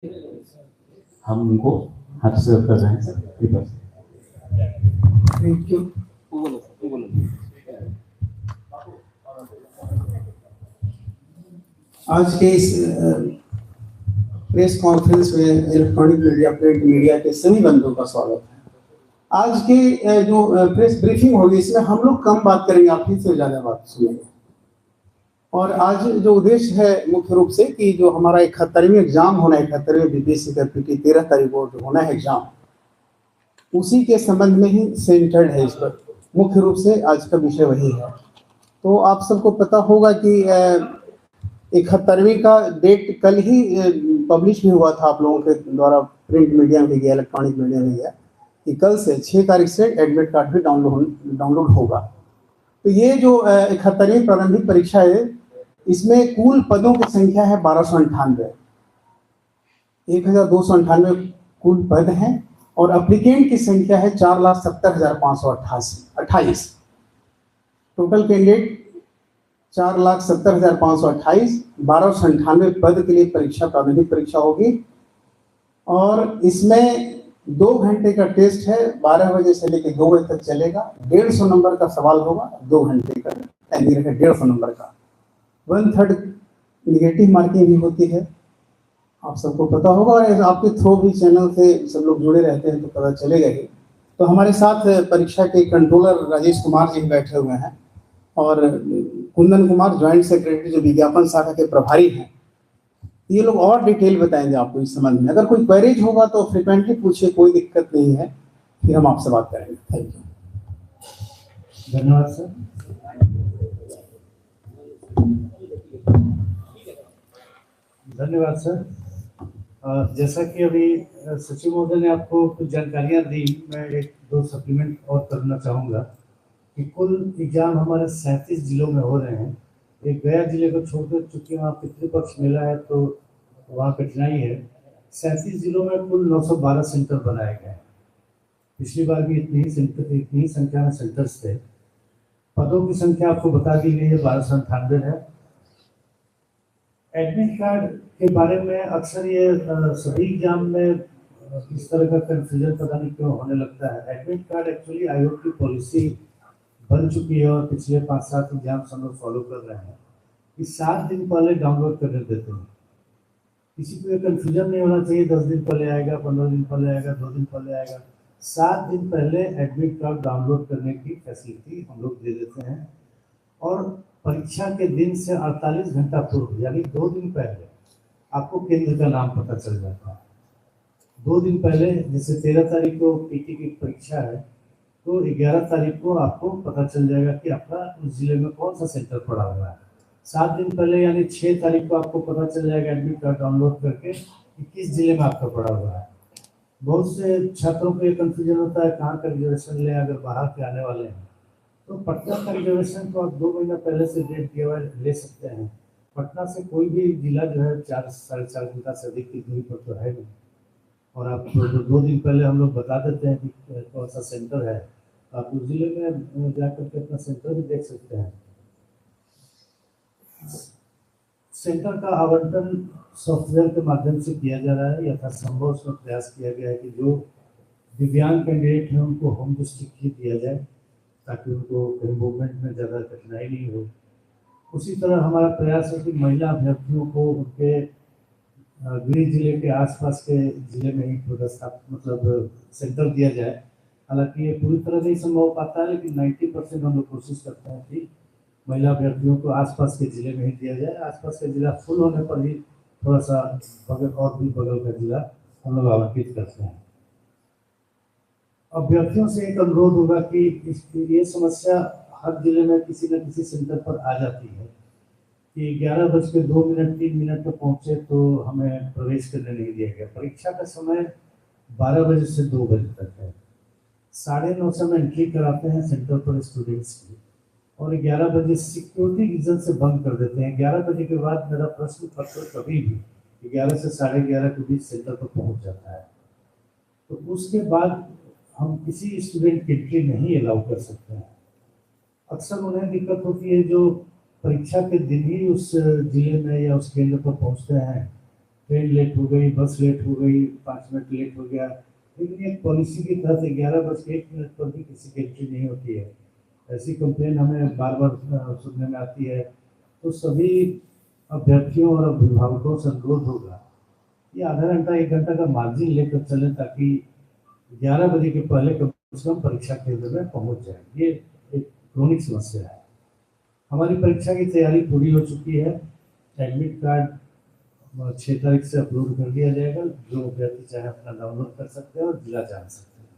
हम उनको हाथ से कर रहे हैं सर, कृपया से। Thank you. आज के इस प्रेस कॉन्फ्रेंस में इलेक्ट्रॉनिक मीडिया, प्रिंट मीडिया के सभी बंधुओं का स्वागत है। आज की जो प्रेस ब्रीफिंग होगी, इसमें हम लोग कम बात करेंगे, आप ही से ज्यादा बात सुनेंगे। और आज जो उद्देश्य है मुख्य रूप से कि जो हमारा 71वीं एग्जाम होना है, 71वीं बीपीएससी का 13 तारीख को जो होना है एग्जाम, उसी के संबंध में ही सेंटर्ड है। इस पर मुख्य रूप से आज का विषय वही है। तो आप सबको पता होगा कि 71वीं का डेट कल ही पब्लिश भी हुआ था, आप लोगों के द्वारा प्रिंट मीडिया में गया, इलेक्ट्रॉनिक मीडिया में गया कि कल से 6 तारीख से एडमिट कार्ड भी डाउनलोड होगा। तो ये जो 71वीं प्रारंभिक परीक्षा है, इसमें कुल पदों की संख्या है 1298। 1298 कुल पद हैं और एप्लीकेंट की संख्या है 4,70,528। Total candidate 4,70,528। 1298 पद के लिए परीक्षा, प्रारंभिक परीक्षा होगी और इसमें 2 घंटे का टेस्ट है। 12 बजे से लेकर 2 बजे तक चलेगा। 150 नंबर का सवाल होगा, 2 घंटे का टाइम रहेगा, 150 नंबर का। 1/3 निगेटिव मार्किंग भी होती है, आप सबको पता होगा। और आपके थ्रू भी चैनल से सब लोग जुड़े रहते हैं तो पता चलेगा ही। तो हमारे साथ परीक्षा के कंट्रोलर राजेश कुमार जी बैठे हुए हैं और कुंदन कुमार ज्वाइंट सेक्रेटरी जो विज्ञापन शाखा के प्रभारी हैं। ये लोग और डिटेल बताएंगे आपको इस संबंध में। अगर कोई क्वेरीज होगा तो फ्रिक्वेंटली पूछिए, कोई दिक्कत नहीं है, फिर हम आपसे बात करेंगे। Thank you. धन्यवाद सर। धन्यवाद सर। जैसा कि अभी सचिव महोदय ने आपको कुछ जानकारियां दी, मैं 1-2 सप्लीमेंट और करना चाहूँगा कि कुल एग्जाम हमारे 37 जिलों में हो रहे हैं। एक गया जिले को छोड़कर, चूंकि वहाँ पितृपक्ष मेला है तो वहाँ कठिनाई है। 37 जिलों में कुल 912 सेंटर बनाए गए हैं। पिछली बार भी इतनी ही संख्या में सेंटर्स थे। पदों की संख्या आपको बता दी गई है, 1298 है। एडमिट कार्ड के बारे में अक्सर ये सभी एग्जाम में इस तरह का कंफ्यूजन पता नहीं क्यों होने लगता है। एडमिट कार्ड एक्चुअली आयोग की पॉलिसी बन चुकी है और पिछले 5-7 एग्जाम हम लोग फॉलो कर रहे हैं कि 7 दिन पहले डाउनलोड करने देते हैं। किसी को ये कंफ्यूजन नहीं होना चाहिए 10 दिन पहले आएगा, 15 दिन पहले आएगा, 2 दिन पहले आएगा। 7 दिन पहले एडमिट कार्ड डाउनलोड करने की फैसिलिटी हम लोग दे देते हैं और परीक्षा के दिन से 48 घंटा पूर्व, यानी 2 दिन पहले आपको केंद्र का नाम पता चल जाता है। 2 दिन पहले, जैसे 13 तारीख को पीटी की परीक्षा है तो 11 तारीख को आपको पता चल जाएगा कि आपका उस जिले में कौन सा सेंटर पड़ा हुआ है। 7 दिन पहले यानी 6 तारीख को आपको पता चल जाएगा एडमिट कार्ड डाउनलोड करके कि किस जिले में आपका पड़ा हुआ है। बहुत से छात्रों को ये कन्फ्यूजन होता है कहाँ का रिजर्वेशन लें अगर बाहर के आने वाले हैं। तो पटना का रिजर्वेशन तो आप 2 महीना पहले से डेट दिया हुआ ले सकते हैं। पटना से कोई भी जिला जो है 4-4.5 घंटा से अधिक की दूरी पर तो है नहीं। और आप 2 दिन पहले हम लोग बता देते हैं कि कौन सा सेंटर है, आप उस जिले में जाकर के अपना सेंटर भी देख सकते हैं। सेंटर का आवंटन सॉफ्टवेयर के माध्यम से किया जा रहा है। यथासंभव उसमें प्रयास किया गया है कि जो दिव्यांग कैंडिडेट हैं उनको होम डिस्ट्रिक्ट ही दिया जाए ताकि उनको कहीं मूवमेंट में ज़्यादा कठिनाई नहीं हो। उसी तरह हमारा प्रयास है कि महिला अभ्यर्थियों को उनके गृह जिले के आसपास के जिले में ही मतलब सेंटर दिया जाए। हालांकि ये पूरी तरह नहीं संभव हो पाता है, लेकिन 90% हम लोग कोशिश करते हैं कि महिला अभ्यर्थियों को आसपास के जिले में ही दिया जाए। आसपास का जिला फुल होने पर ही थोड़ा सा बगल और भी बगल का जिला हम लोग आवंटित करते हैं। अभ्यर्थियों से एक अनुरोध होगा कि ये समस्या हर जिले में किसी न किसी सेंटर पर आ जाती है कि 11:02 पर पहुंचे तो हमें प्रवेश करने नहीं दिया गया। परीक्षा का समय 12 बजे से 2 बजे तक है। 9:30 समय एंट्री कराते हैं सेंटर पर स्टूडेंट्स की और 11 बजे सिक्योरिटी रीजन से बंद कर देते हैं। 11 बजे के बाद मेरा प्रश्न पत्र कभी भी 11 से 11:30 के बीच सेंटर पर पहुंच जाता है। तो उसके बाद हम किसी स्टूडेंट की एंट्री नहीं अलाउ कर सकते हैं। अक्सर उन्हें दिक्कत होती है जो परीक्षा के दिन ही उस जिले में या उस केंद्र पर पहुंचते हैं, ट्रेन लेट हो गई, बस लेट हो गई, 5 मिनट लेट हो गया, लेकिन एक पॉलिसी की तहत 11:01 पर भी किसी की एंट्री नहीं होती है। ऐसी कंप्लेन हमें बार बार सुनने में आती है। तो सभी अभ्यर्थियों और अभिभावकों से अनुरोध होगा कि आधा घंटा 1 घंटा का मार्जिन लेकर चलें, ताकि 11 बजे के पहले कम से कम परीक्षा केंद्र में पहुंच जाए। ये एक क्रोनिक समस्या है। हमारी परीक्षा की तैयारी पूरी हो चुकी है। एडमिट कार्ड 6 तारीख से अपलोड कर दिया जाएगा। जो अभ्यर्थी चाहे अपना डाउनलोड कर सकते हैं और जिला जान सकते हैं।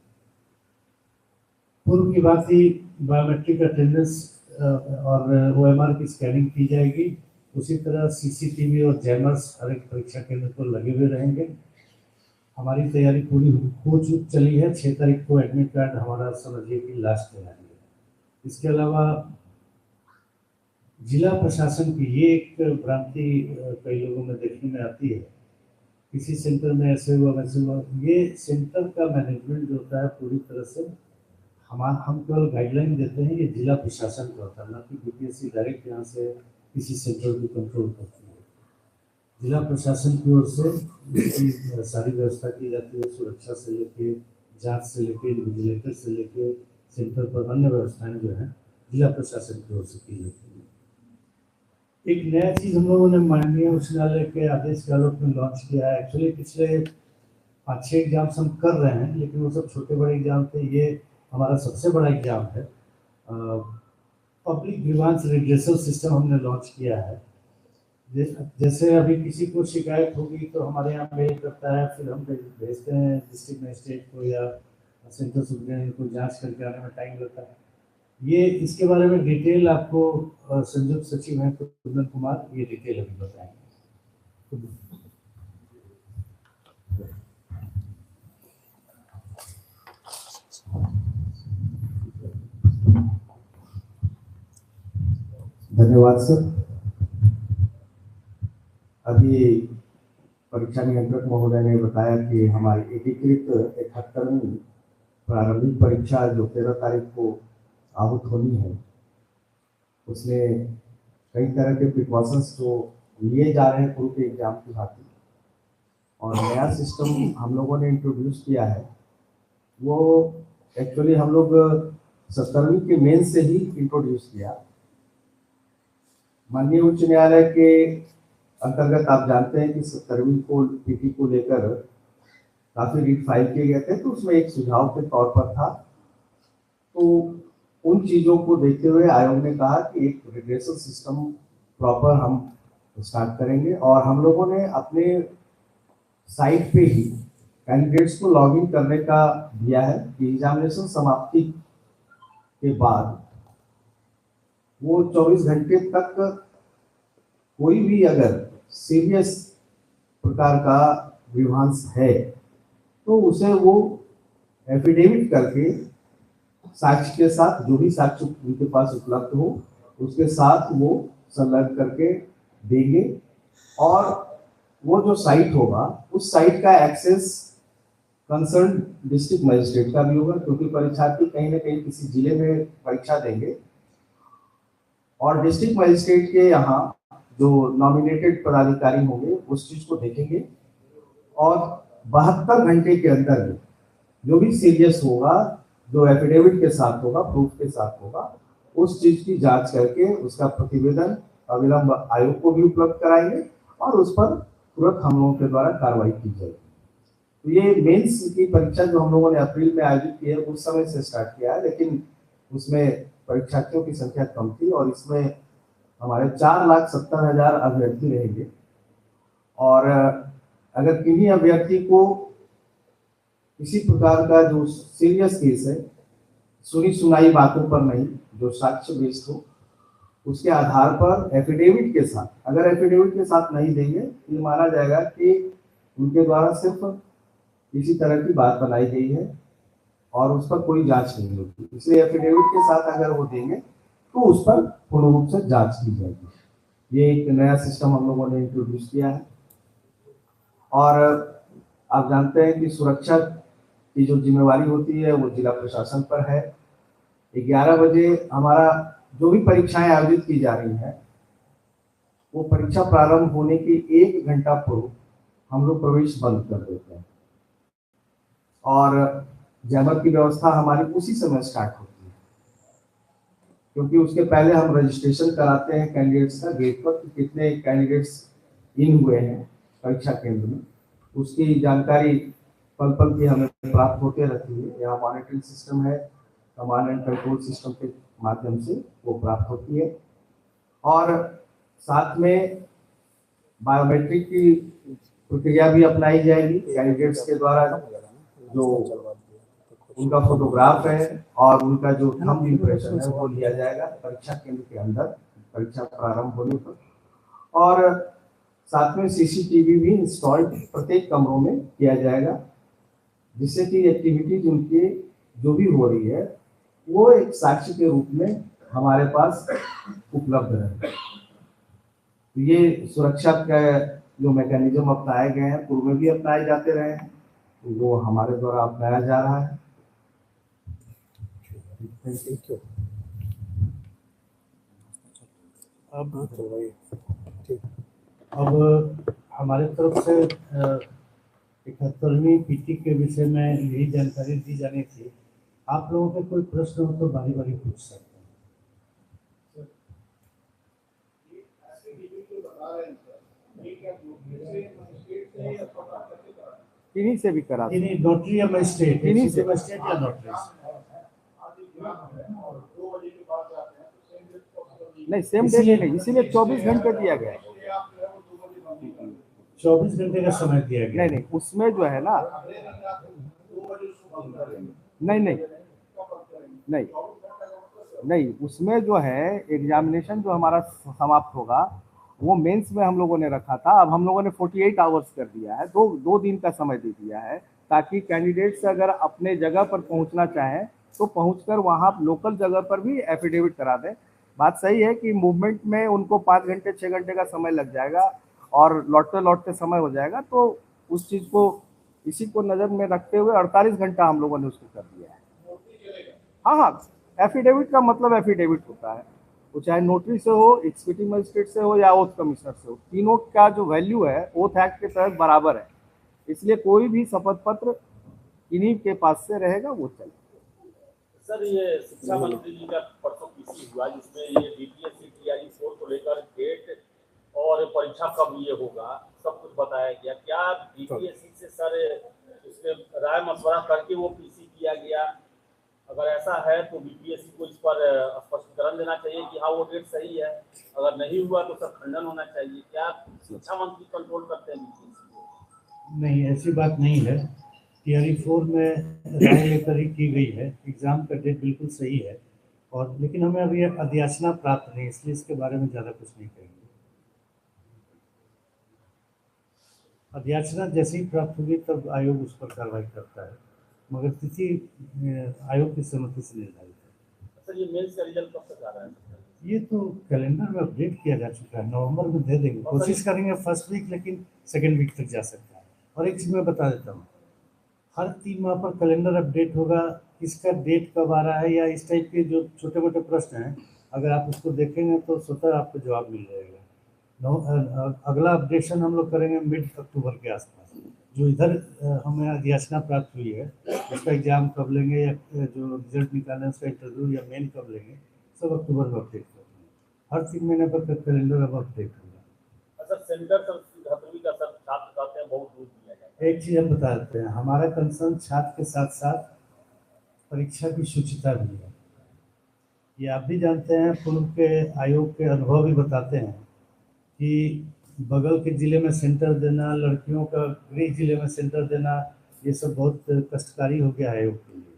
पूर्व की बात ही, बायोमेट्रिक अटेंडेंस और OMR की स्कैनिंग की जाएगी। उसी तरह CCTV और जैमर्स हर एक परीक्षा केंद्र पर लगे हुए रहेंगे। हमारी तैयारी पूरी हो चली है। 6 तारीख को एडमिट कार्ड हमारा समझिए कि लास्ट तैयारी है। इसके अलावा जिला प्रशासन की ये एक भ्रांति कई लोगों में देखने में आती है, किसी सेंटर में ऐसे हुआ वैसे हुआ। ये सेंटर का मैनेजमेंट जो होता है पूरी तरह से हम केवल गाइडलाइन देते हैं, ये जिला प्रशासन का होता है, ना कि BPSC डायरेक्ट यहाँ से किसी सेंटर को कंट्रोल करती है। जिला प्रशासन की ओर से इसकी सारी व्यवस्था की जाती है, सुरक्षा से लेके, जांच से लेके, इन्विजिलेटर से लेके, सेंटर पर अन्य व्यवस्थाएं जो हैं जिला प्रशासन की ओर से की जाती है। एक नया चीज हम लोगों ने माननीय उच्च न्यायालय के आदेश के आलोक में लॉन्च किया है। एक्चुअली पिछले 5-6 एग्जाम्स हम कर रहे हैं, लेकिन वो सब छोटे बड़े एग्जाम थे। ये हमारा सबसे बड़ा एग्जाम है। पब्लिक ग्रीवांस रिड्रेसल सिस्टम हमने लॉन्च किया है। जैसे अभी किसी को शिकायत होगी तो हमारे यहाँ मेल करता है, फिर हम भेजते हैं डिस्ट्रिक्ट मजिस्ट्रेट को या सेंटर सुप्रीडेंट को, जांच करके आने में टाइम लगता है। ये इसके बारे में डिटेल आपको संयुक्त सचिव हैं कुंदन कुमार, ये डिटेल अभी बताएंगे। धन्यवाद सर। अभी परीक्षा नियंत्रक महोदय ने बताया कि हमारी एकीकृत 71वीं प्रारंभिक परीक्षा जो 13 तारीख को आहूत होनी है, उसमें कई तरह के प्रिकॉशंस जो लिए जा रहे हैं पूर्व के एग्जाम की भांति, और नया सिस्टम हम लोगों ने इंट्रोड्यूस किया है। वो एक्चुअली हम लोग 70वीं के मेन से ही इंट्रोड्यूस किया। माननीय उच्च न्यायालय के अंतर्गत आप जानते हैं कि 70वीं को तिथि को लेकर काफी रिट फाइल किए गए थे, तो उसमें एक सुझाव के तौर पर था। तो उन चीजों को देखते हुए आयोग ने कहा कि एक रिग्रेसल सिस्टम प्रॉपर हम स्टार्ट करेंगे, और हम लोगों ने अपने साइट पे ही कैंडिडेट्स को लॉगिन करने का दिया है कि एग्जामिनेशन समाप्ति के बाद वो 24 घंटे तक कोई भी अगर सीरियस प्रकार का ग्रीवांस है तो उसे वो एफिडेविट करके साक्ष्य के साथ, जो भी साक्ष्य उनके पास उपलब्ध हो उसके साथ वो संलग्न करके देंगे, और वो जो साइट होगा उस साइट का एक्सेस कंसर्न डिस्ट्रिक्ट मजिस्ट्रेट का भी होगा, क्योंकि परीक्षार्थी कहीं ना कहीं किसी जिले में परीक्षा देंगे और डिस्ट्रिक्ट मजिस्ट्रेट के यहाँ जो नॉमिनेटेड पदाधिकारी होंगे उस चीज को देखेंगे, और 72 घंटे के अंदर में जो भी सीरियस होगा, जो एफिडेविट के साथ होगा, प्रूफ के साथ होगा, उस चीज की जांच करके उसका प्रतिवेदन अविलंब आयोग को भी उपलब्ध कराएंगे और उस पर तुरंत हम लोगों के द्वारा कार्रवाई की जाएगी। तो ये मेंस की परीक्षा जो हम लोगों ने अप्रैल में आयोजित की है उस समय से स्टार्ट किया है, लेकिन उसमें परीक्षार्थियों की संख्या कम थी, और इसमें हमारे 4,70,000 अभ्यर्थी रहेंगे। और अगर किन्हीं अभ्यर्थी को किसी प्रकार का जो सीरियस केस है, सुनी सुनाई बातों पर नहीं, जो साक्ष्य बेस्ड हो, उसके आधार पर एफिडेविट के साथ, अगर एफिडेविट के साथ नहीं देंगे तो ये माना जाएगा कि उनके द्वारा सिर्फ इसी तरह की बात बनाई गई है और उस पर कोई जांच नहीं होती। इसलिए एफिडेविट के साथ अगर वो देंगे तो उस पर पूर्ण रूप से जांच की जाएगी। ये एक नया सिस्टम हम लोगों ने इंट्रोड्यूस किया है। और आप जानते हैं कि सुरक्षा की जो जिम्मेवारी होती है वो जिला प्रशासन पर है। 11 बजे हमारा जो भी परीक्षाएं आयोजित की जा रही हैं, वो परीक्षा प्रारंभ होने के 1 घंटा पूर्व हम लोग प्रवेश बंद कर देते हैं और जैमर की व्यवस्था हमारी उसी समय स्टार्ट होती है, क्योंकि उसके पहले हम रजिस्ट्रेशन कराते हैं कैंडिडेट्स का गेट पर कि कितने कैंडिडेट्स इन हुए हैं परीक्षा केंद्र में। उसकी जानकारी पल पल की हमें प्राप्त होते रहती है। यहाँ मॉनिटरिंग सिस्टम है, कमांड एंड कंट्रोल सिस्टम के माध्यम से वो प्राप्त होती है। और साथ में बायोमेट्रिक की प्रक्रिया भी अपनाई जाएगी। कैंडिडेट्स के द्वारा जो उनका फोटोग्राफ है और उनका जो थंब इम्प्रेशन है वो लिया जाएगा परीक्षा केंद्र के अंदर परीक्षा प्रारंभ होने पर। और साथ में सीसीटीवी भी इंस्टॉल प्रत्येक कमरों में किया जाएगा, जिससे कि एक्टिविटीज उनकी जो भी हो रही है वो एक साक्ष्य के रूप में हमारे पास उपलब्ध है। तो ये सुरक्षा का जो मैकेनिज्म अपनाए गए हैं, पूर्व में भी अपनाए जाते रहे हैं, तो वो हमारे द्वारा अपनाया जा रहा है। अब हमारे तरफ से 71वीं पीटी के विषय में यही जानकारी दी जानी थी। आप लोगों के कोई प्रश्न हो तो बारी बारी पूछ सकते हैं। किन्हीं से भी करा सकते इन्हीं नोटरी या मजिस्ट्रेट, इन्हीं से। मजिस्ट्रेट या नोटरी। नहीं, सेम डे नहीं, इसीलिए 24 घंटे दिया गया है। 24 घंटे का समय दिया गया। नहीं, उसमें जो है ना, नहीं, उसमें जो है एग्जामिनेशन जो हमारा समाप्त होगा वो मेंस में हम लोगों ने रखा था। अब हम लोगों ने 48 आवर्स कर दिया है, दो दिन का समय दे दिया है, ताकि कैंडिडेट्स अगर अपने जगह पर पहुंचना चाहें तो पहुंचकर वहां लोकल जगह पर भी एफिडेविट करा दें। बात सही है कि मूवमेंट में उनको 5 घंटे 6 घंटे का समय लग जाएगा और लौटते समय हो जाएगा, तो उस चीज़ को इसी को नज़र में रखते हुए 48 घंटा हम लोगों ने उसको कर दिया है। हाँ, एफिडेविट का मतलब एफिडेविट होता है, वो चाहे नोटरी से हो, एग्जीक्यूटिव मजिस्ट्रेट से हो या ओथ कमिश्नर से हो, तीनों का जो वैल्यू है ओथ एक्ट के तहत बराबर है। इसलिए कोई भी शपथ पत्र इन्हीं के पास से रहेगा वो चलेगा। सर, ये शिक्षा मंत्री जी का परसों पीसी हुआ, जिसमें ये बीपीएससी टीआरई 4 को लेकर डेट और परीक्षा कब ये होगा सब कुछ बताया गया। क्या बीपीएससी से सर इसमें राय मशवरा करके वो पीसी किया गया? अगर ऐसा है तो बीपीएससी को इस पर स्पष्टीकरण देना चाहिए कि हाँ वो डेट सही है। अगर नहीं हुआ तो सर खंडन होना चाहिए। क्या शिक्षा मंत्री कंट्रोल करते हैं बीपीएससी को? नहीं, ऐसी बात नहीं है। टीआरई 4 में राय लेकर ही की गई है। एग्जाम का डेट बिल्कुल सही है, और लेकिन हमें अभी अधियाचना प्राप्त नहीं, इसलिए इसके बारे में ज़्यादा कुछ नहीं कहेंगे। अधियाचना जैसे ही प्राप्त होगी तब आयोग उस पर कार्रवाई करता है, मगर तिथि आयोग की सहमति से निर्धारित है। सर, ये मेंस का रिजल्ट कब तक आ रहा है? ये तो कैलेंडर में अपडेट किया जा चुका है, नवंबर में दे देंगे। कोशिश करेंगे फर्स्ट वीक, लेकिन सेकेंड वीक तक जा सकता है। और एक चीज़ मैं बता देता हूँ, हर 3 माह पर कैलेंडर अपडेट होगा। इसका डेट कब आ रहा है या इस टाइप के जो छोटे मोटे प्रश्न हैं, अगर आप उसको देखेंगे तो स्वतः आपको जवाब मिल जाएगा। अगला अपडेशन हम लोग करेंगे मिड अक्टूबर के आसपास। जो इधर हमें अधियाचना प्राप्त हुई है उसका एग्जाम कब लेंगे या जो रिजल्ट निकालना है उसका इंटरव्यू या मेन कब लेंगे, सब अक्टूबर में अपडेट करेंगे। हर 3 महीने पर कैलेंडर अब अपडेट होगा। सर, सेंटर सर 10वीं का सर छात्र कहते हैं बहुत दूर दिया जाएगा। एक चीज़ हम बता देते हैं, हमारा कंसर्न छात्र के साथ साथ परीक्षा की शुचिता भी है। ये आप भी जानते हैं, पूर्व के आयोग के अनुभव भी बताते हैं कि बगल के ज़िले में सेंटर देना, लड़कियों का गृह जिले में सेंटर देना, ये सब बहुत कष्टकारी हो गया है आयोग के लिए।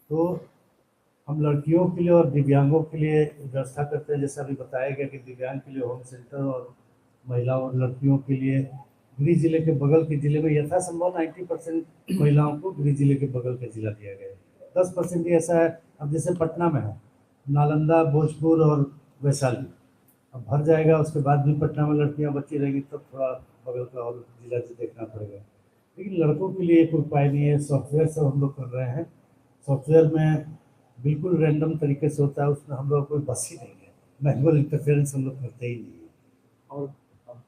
तो हम लड़कियों के लिए और दिव्यांगों के लिए व्यवस्था करते हैं, जैसा अभी बताया गया कि दिव्यांग के लिए होम सेंटर और महिलाओं और लड़कियों के लिए गृह जिले के बगल के जिले में यथासंभव 90% महिलाओं को गृह जिले के बगल का जिला दिया गया है। 10% ही ऐसा है, अब जैसे पटना में है, नालंदा, भोजपुर और वैशाली, अब भर जाएगा, उसके बाद भी पटना में लड़कियां बची रहेंगी, तब थोड़ा बगल का और जिला देखना पड़ेगा। लेकिन लड़कों के लिए कोई उपाय नहीं है। सॉफ्टवेयर सब हम लोग कर रहे हैं। सॉफ्टवेयर में बिल्कुल रैंडम तरीके से होता है, उसमें हम लोग कोई बस ही नहीं है, मैनुअल इंटरफेरेंस हम लोग करते ही नहीं है। और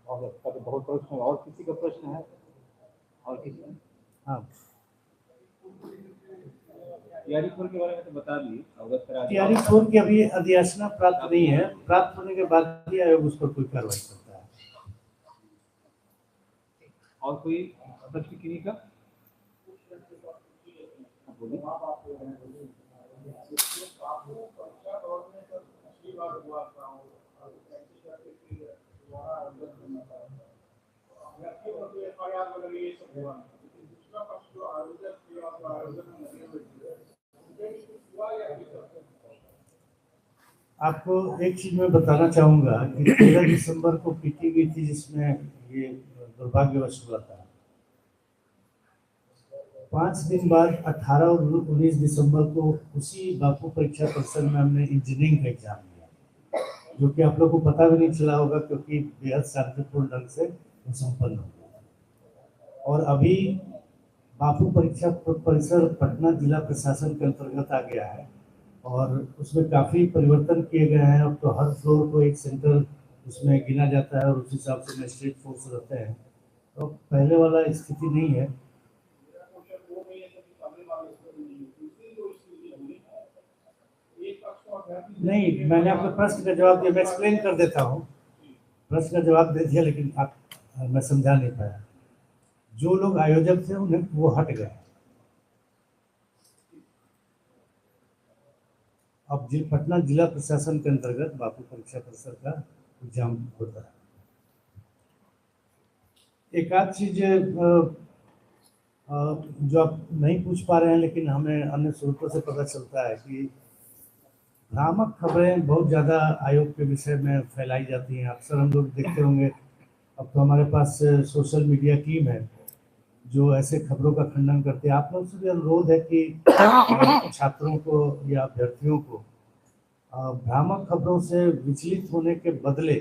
अवगत का तो बहुत प्रश्न है, और किसी का प्रश्न है? और किसी का? हाँ, टीआरई 4 के बारे में तो बता दिए, अवगत करा दिए। टीआरई 4 की अभी अधियाचना प्राप्त नहीं है, प्राप्त होने के बाद ही आयोग उस पर कोई कार्रवाई करता है। और कोई प्रश्न किन्हीं का? बोलिए। आपको एक चीज मैं बताना चाहूंगा कि 13 दिसंबर को पीटी गई थी, जिसमें ये दुर्भाग्यवश हुआ था। 5 दिन बाद 18 और 19 दिसंबर को उसी बापू परीक्षा परिसर में हमने इंजीनियरिंग का एग्जाम दिया, जो कि आप लोग को पता भी नहीं चला होगा, क्योंकि बेहद शांतिपूर्ण ढंग से संपन्न हो गया। और अभी बापू परीक्षा परिसर पटना जिला प्रशासन के अंतर्गत आ गया है, और उसमें काफ़ी परिवर्तन किए गए हैं। अब तो हर फ्लोर को एक सेंटर उसमें गिना जाता है, और उस हिसाब से मजिस्ट्रेट फोर्स रहते हैं, तो पहले वाला स्थिति नहीं है। नहीं, मैंने आपके प्रश्न का जवाब दिया, मैं एक्सप्लेन कर देता हूँ। प्रश्न का जवाब दे दिया, लेकिन मैं समझा नहीं पाया। जो लोग आयोजक थे उन्हें वो हट गए। अब पटना जिला प्रशासन के अंतर्गत बापू परीक्षा परिसर का एग्जाम होता है। एक आध चीज जो आप नहीं पूछ पा रहे हैं, लेकिन हमें अन्य स्रोतों से पता चलता है कि भ्रामक खबरें बहुत ज़्यादा आयोग के विषय में फैलाई जाती हैं। अक्सर हम लोग देखते होंगे, अब तो हमारे पास सोशल मीडिया टीम है जो ऐसे खबरों का खंडन करते हैं। आप लोग से भी अनुरोध है कि छात्रों को या अभ्यर्थियों को भ्रामक खबरों से विचलित होने के बदले,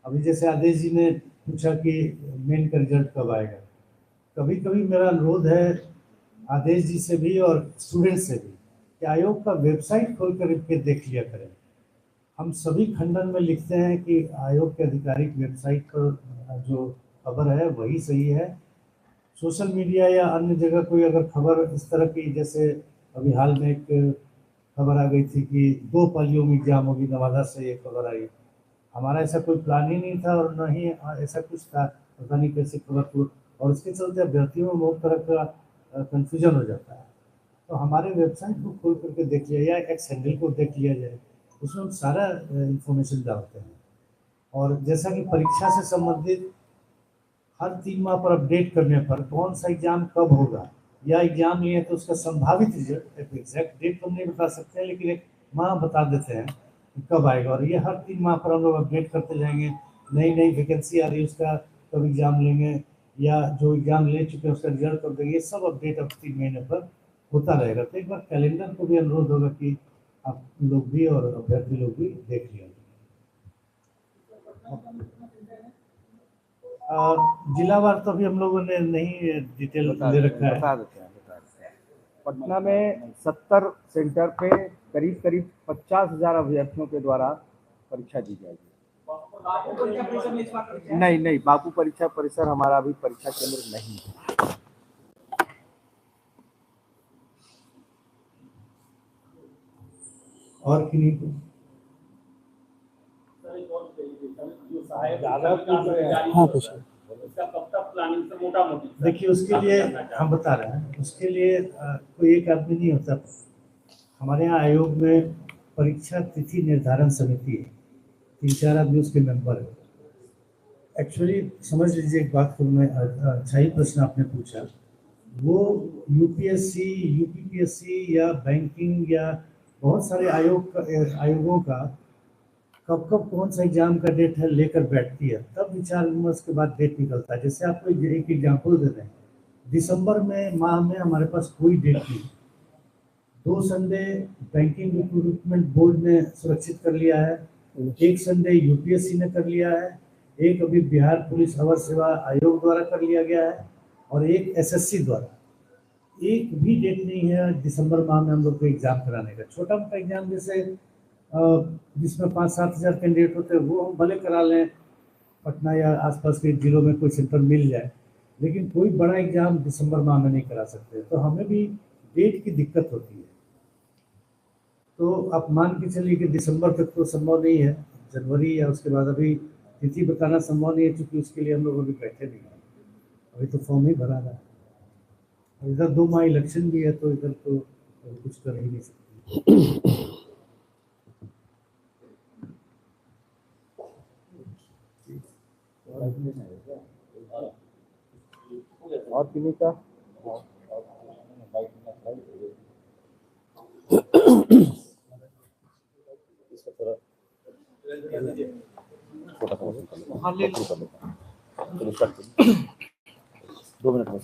अभी जैसे आदेश जी ने पूछा कि मेन का रिजल्ट कब आएगा, कभी कभी मेरा अनुरोध है आदेश जी से भी और स्टूडेंट से भी कि आयोग का वेबसाइट खोल कर के देख लिया करें। हम सभी खंडन में लिखते हैं कि आयोग के आधिकारिक वेबसाइट पर जो खबर है वही सही है। सोशल मीडिया या अन्य जगह कोई अगर खबर इस तरह की, जैसे अभी हाल में एक खबर आ गई थी कि 2 पालियों में एग्जाम होगी, नवादा से ये खबर आई। हमारा ऐसा कोई प्लान ही नहीं था, और न ही ऐसा कुछ था, पता नहीं कैसे खबर को, और इसके चलते अभ्यर्थियों में बहुत तरह का कन्फ्यूजन हो जाता है। तो हमारे वेबसाइट को खोल करके देख लिया, या एक्स हैंडल को देख लिया जाए, उसमें हम सारा इंफॉर्मेशन डालते हैं। और जैसा कि परीक्षा से संबंधित हर 3 माह पर अपडेट करने पर कौन सा एग्जाम कब होगा, या एग्जाम लिए तो उसका संभावित रिजल्ट, एग्जैक्ट डेट तो नहीं बता सकते हैं, लेकिन एक माह बता देते हैं कि कब आएगा। और ये हर 3 माह पर हम लोग अपडेट करते जाएंगे। नई नई वैकेंसी आ रही है, उसका कब एग्जाम लेंगे, या जो एग्जाम ले चुके हैं उसका रिजल्ट कब देंगे, ये सब अपडेट अब 3 महीने पर होता रहेगा। तो एक बार कैलेंडर को भी अनुरोध होगा कि आप लोग भी और अभ्यर्थी लोग भी देख लिया। जिलावार तो अभी हम लोगों ने नहीं डिटेल ले रखा है। बता देते हैं। पटना में 70 सेंटर पे करीब करीब 50,000 अभ्यर्थियों के द्वारा परीक्षा दी जाएगी। नहीं, बापू परीक्षा परिसर हमारा अभी परीक्षा केंद्र नहीं है। और किन्हीं को देखिए, उसके लिए हम बता रहे हैं, उसके लिए कोई एक आदमी नहीं होता। हमारे यहाँ आयोग में परीक्षा तिथि निर्धारण समिति है, 3-4 आदमी उसके मेंबर है। एक्चुअली समझ लीजिए एक बात को, मैं अच्छा ही प्रश्न आपने पूछा, वो यूपीएससी, यूपीपीएससी या बैंकिंग या बहुत सारे आयोगों का कब कौन सा एग्जाम का डेट है लेकर बैठती है, तब विचार विमर्श के बाद डेट निकलता है। जैसे आपको एक एग्जाम्पल दे दें, दिसंबर में माह में हमारे पास कोई डेट नहीं। 2 संडे बैंकिंग रिक्रूटमेंट बोर्ड ने सुरक्षित कर लिया है, 1 संडे यूपीएससी ने कर लिया है, एक अभी बिहार पुलिस अवर सेवा आयोग द्वारा कर लिया गया है, और एक एसएससी द्वारा। एक भी डेट नहीं है दिसंबर माह में हम लोग को एग्जाम कराने का। छोटा मोटा एग्जाम जैसे जिसमें 5-7 हज़ार कैंडिडेट होते हैं वो हम भले करा लें, पटना या आसपास के जिलों में कोई सेंटर मिल जाए, लेकिन कोई बड़ा एग्जाम दिसंबर माह में नहीं करा सकते, तो हमें भी डेट की दिक्कत होती है। तो आप मान के चलिए कि दिसंबर तक तो संभव नहीं है, जनवरी या उसके बाद अभी तिथि बताना संभव नहीं है, क्योंकि उसके लिए हम लोग अभी बैठे नहीं हैं, अभी तो फॉर्म ही भरा रहा है। और इधर 2 माह इलेक्शन भी है, तो इधर तो कुछ कर ही नहीं सकते। और किन्हीं का हाँ ले लो। 2 मिनट में